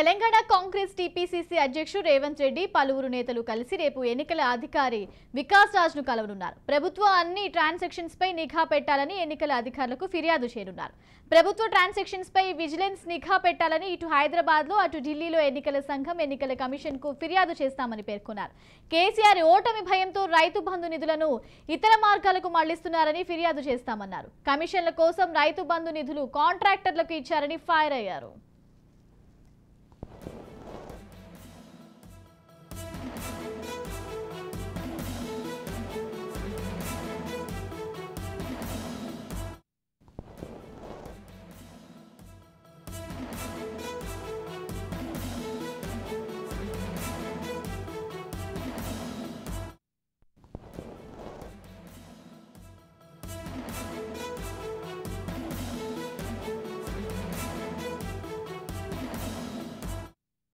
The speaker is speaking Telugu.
తెలంగాణ కాంగ్రెస్ టీపీసీసీ అధ్యక్షుడు రేవంత్ రెడ్డి పలువురు నేతలు కలిసి రేపు ఎన్నికల అధికారి వికాస్ రాజ్ను కలవనున్నారు. ప్రభుత్వ అన్ని ట్రాన్సాక్షన్స్ పై నిఘా పెట్టాలని ఎన్నికల అధికారులకు ఫిర్యాదు చేయనున్నారు. ప్రభుత్వ ట్రాన్సాక్షన్స్ పై విజిలెన్స్ నిఘా పెట్టాలని ఇటు హైదరాబాద్ లో అటు ఢిల్లీలో ఎన్నికల సంఘం ఎన్నికల కమిషన్ కు ఫిర్యాదు చేస్తామని పేర్కొన్నారు. కేసీఆర్ ఓటమి భయంతో రైతు బంధు నిధులను ఇతర మార్గాలకు మళ్లిస్తున్నారని ఫిర్యాదు చేస్తామన్నారు. కమిషన్ల కోసం రైతు బంధు నిధులు కాంట్రాక్టర్లకు ఇచ్చారని ఫైర్ అయ్యారు.